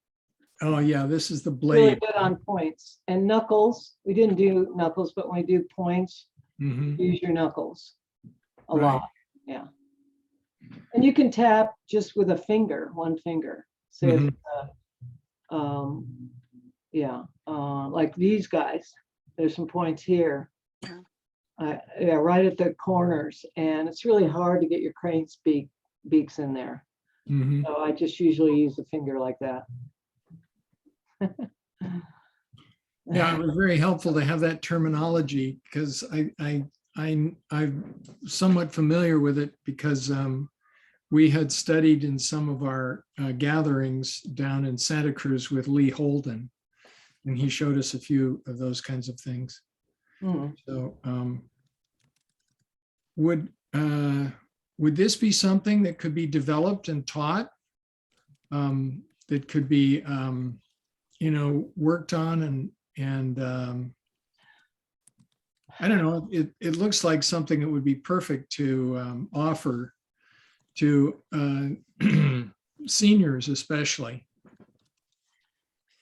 oh yeah, this is the Really blade. good on points. And knuckles, we didn't do knuckles, but when we do points, Mhm. use your knuckles a Right. lot. Yeah. And you can tap just with a finger, one finger. Say if, like these guys, there's some points here. Right at the corners, and it's really hard to get your crane's beaks in there. Mhm. So I just usually use a finger like that. Yeah, it was very helpful to have that terminology because I'm somewhat familiar with it because we had studied in some of our gatherings down in Santa Cruz with Lee Holden, and he showed us a few of those kinds of things. So would this be something that could be developed and taught, that could be worked on and I don't know, it looks like something that would be perfect to offer to seniors especially.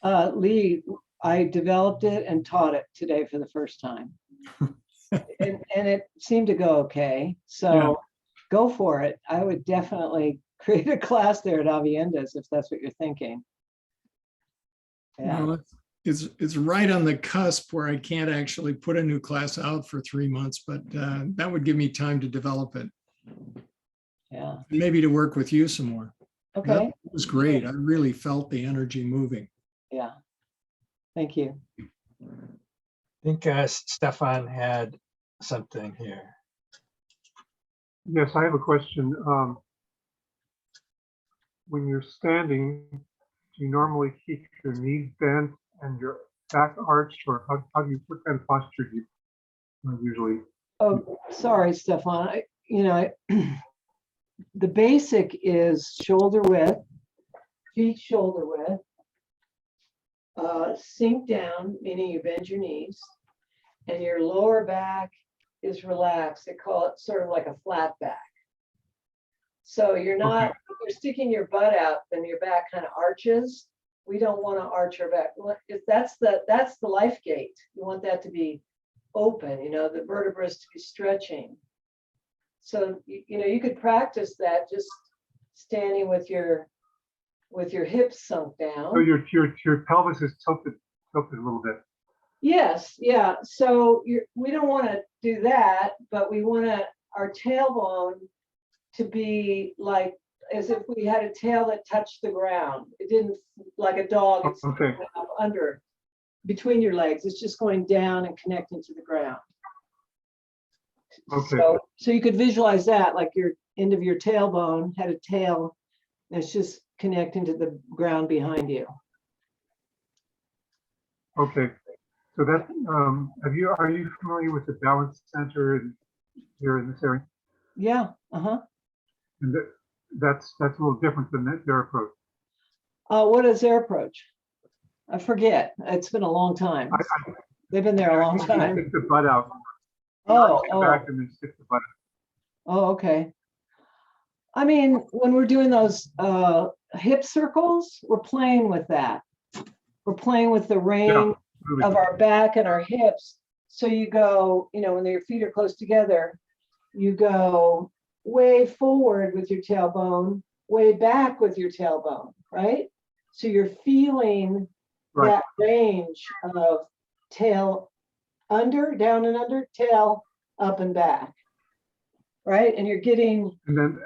Lee, I developed it and taught it today for the first time. and it seemed to go okay. So Yeah. Go for it. I would definitely create a class there at Aviendas if that's what you're thinking. Yeah. Well, it's right on the cusp where I can't actually put a new class out for 3 months, but that would give me time to develop it. Yeah. Maybe to work with you some more. Okay. That was great. I really felt the energy moving. Yeah. Thank you. I think Stefan had something here. Yes, I have a question. When you're standing, do you normally keep your knees bent and your back arched, or how do you, what kind of posture do you usually? Oh, sorry, Stefan. the basic is shoulder width, feet shoulder width. Sink down, meaning you bend your knees, and your lower back is relaxed. They call it sort of like a flat back. So you're not, if you're sticking your butt out, then your back kind of arches. We don't want to arch our back. If that's the life gate. You want that to be open, the vertebrae to be stretching. So, you could practice that just standing with your hips sunk down. So your pelvis is tilted a little bit. Yes, yeah. So we don't want to do that, but we want our tailbone to be like as if we had a tail that touched the ground. It didn't like a dog. It's Okay. up under between your legs. It's just going down and connecting to the ground. Okay. So you could visualize that like your end of your tailbone had a tail and it's just connecting to the ground behind you. Okay. So that are you familiar with the balance center here in this area? Yeah. Uh-huh. And that's a little different than their approach. What is their approach? I forget. It's been a long time. They've been there a long You time. stick the butt out. Oh, Back and then stick the butt out. oh, okay. I mean, when we're doing those hip circles, we're playing with that. We're playing with the range Really. of our back and our hips. So you go, when your feet are close together, you go way forward with your tailbone, way back with your tailbone, right? So you're feeling Right. that range of tail under, down and under, tail up and back, right? And you're getting, And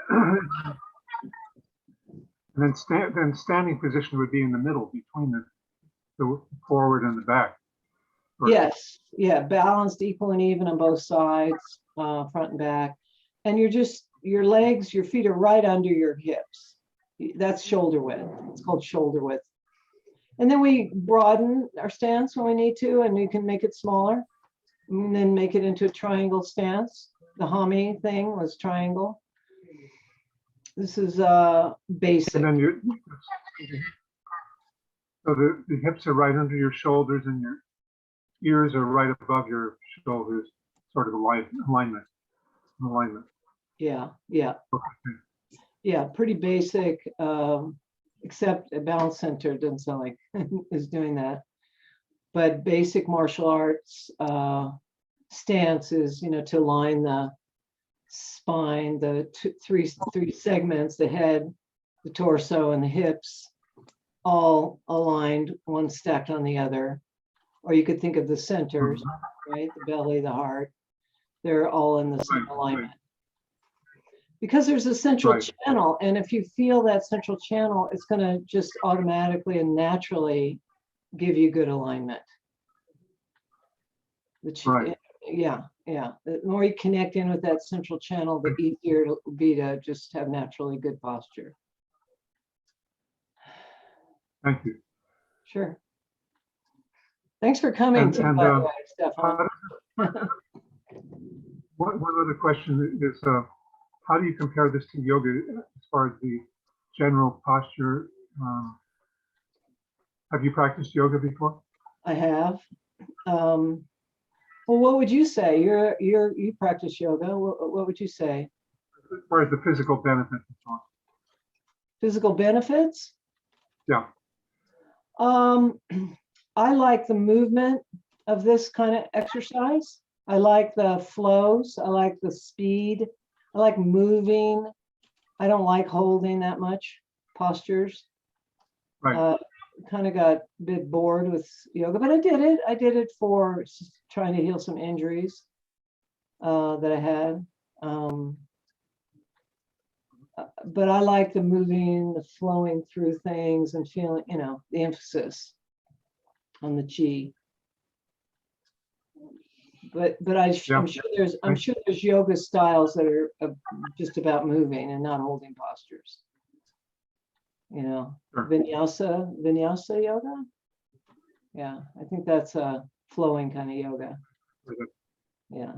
then standing position would be in the middle between the forward and the back. Or- yes, yeah, balanced, equal and even on both sides, front and back. And your legs, your feet are right under your hips. That's shoulder width. It's called shoulder width. And then we broaden our stance when we need to, and we can make it smaller. And then make it into a triangle stance. The Hami thing was triangle. This is basic. And then so the hips are right under your shoulders and your ears are right above your shoulders, sort of alignment. Yeah, yeah. Okay. Yeah, pretty basic, except a balance center doesn't sound like is doing that. But basic martial arts stance is, to line the spine, the three segments, the head, the torso, and the hips, all aligned, one stacked on the other. Or you could think of the centers, right? The belly, the heart, they're all in the same Right, right. alignment. Because there's a central Right. channel, and if you feel that central channel, it's going to just automatically and naturally give you good alignment. Right. Yeah. The more you connect in with that central channel, the easier it'll be to just have naturally good posture. Thank you. Sure. Thanks for coming, And- too, and, by the way, Stefan. One other question is, how do you compare this to yoga as far as the general posture? Have you practiced yoga before? I have. Well, what would you say? You practice yoga. What would you say? As far as the physical benefits and so on. Physical benefits? Yeah. I like the movement of this kind of exercise. I like the flows. I like the speed. I like moving. I don't like holding that much postures. Right. Kind of got a bit bored with yoga, but I did it. I did it for trying to heal some injuries that I had. But I like the moving, the flowing through things and feeling, the emphasis on the chi. But Yeah. I'm sure there's yoga styles that are just about moving and not holding postures. Sure. Vinyasa yoga. Yeah, I think that's a flowing kind of yoga. Okay. Yeah.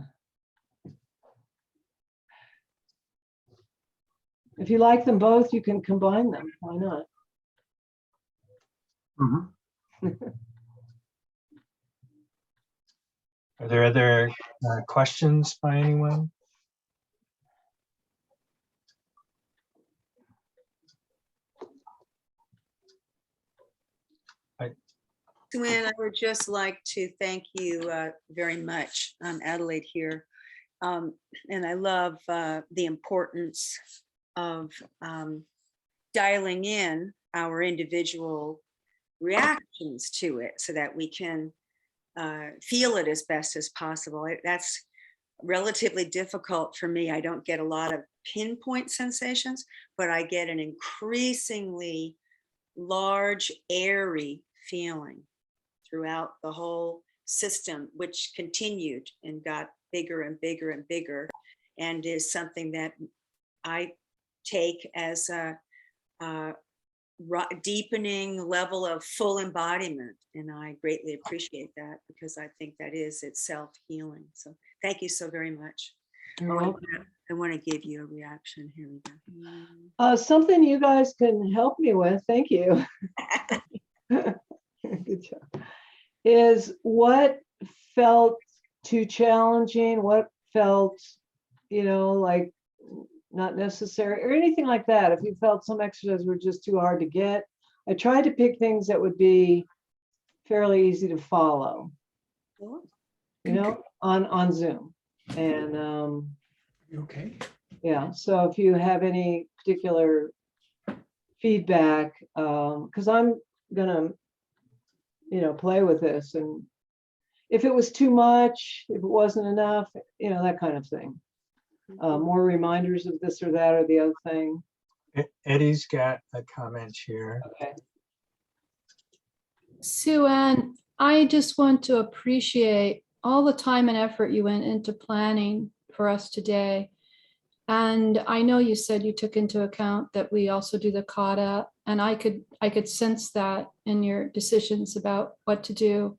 If you like them both, you can combine them. Why not? Mhm. Are there other questions by anyone? Sue-Ann, I would just like to thank you very much, Adelaide here. And I love the importance of dialing in our individual reactions to it so that we can feel it as best as possible. That's relatively difficult for me. I don't get a lot of pinpoint sensations, but I get an increasingly large, airy feeling throughout the whole system, which continued and got bigger and bigger and bigger, and is something that I take as a deepening level of full embodiment. And I greatly appreciate that because I think that is itself healing. So thank you so very much. You're Oh, welcome. I want to give you a reaction. Here we go. Something you guys can help me with, thank you. Good job. Is what felt too challenging, what felt, like not necessary or anything like that. If you felt some exercises were just too hard to get, I tried to pick things that would be fairly easy to follow, Cool. on Zoom. And Okay. yeah, so if you have any particular feedback, because I'm gonna, play with this, and if it was too much, if it wasn't enough, that kind of thing. More reminders of this or that or the other thing. Eddie's got a comment here. Okay. Sue-Ann, I just want to appreciate all the time and effort you went into planning for us today. And I know you said you took into account that we also do the kata, and I could sense that in your decisions about what to do.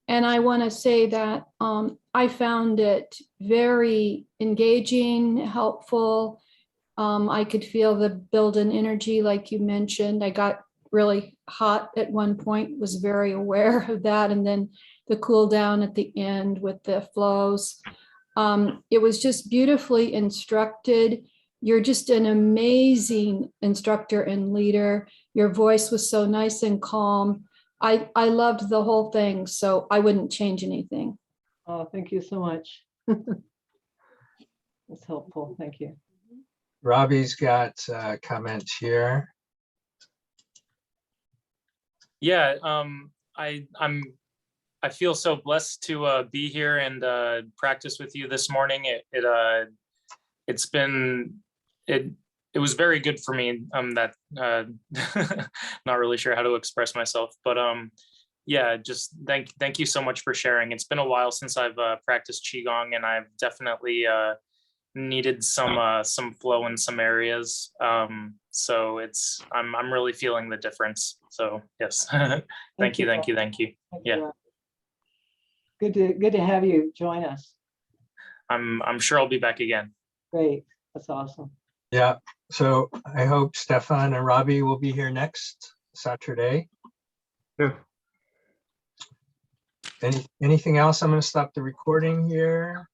And I want to say that I found it very engaging, helpful. I could feel the build-in energy, like you mentioned. I got really hot at one point, was very aware of that, and then the cool down at the end with the flows. It was just beautifully instructed. You're just an amazing instructor and leader. Your voice was so nice and calm. I loved the whole thing, so I wouldn't change anything. Oh, thank you so much. That's helpful. Thank you. Robbie's got a comment here. Yeah, I feel so blessed to be here and practice with you this morning. It was very good for me. That not really sure how to express myself, but yeah, just thank you so much for sharing. It's been a while since I've practiced qigong, and I've definitely needed some flow in some areas. So I'm really feeling the difference. So yes, thank you. Thank you, Yeah, Rob. Good to have you join us. I'm sure I'll be back again. Great. That's awesome. Yeah, so I hope Stefan and Robbie will be here next Saturday. Yeah. Anything else? I'm going to stop the recording here.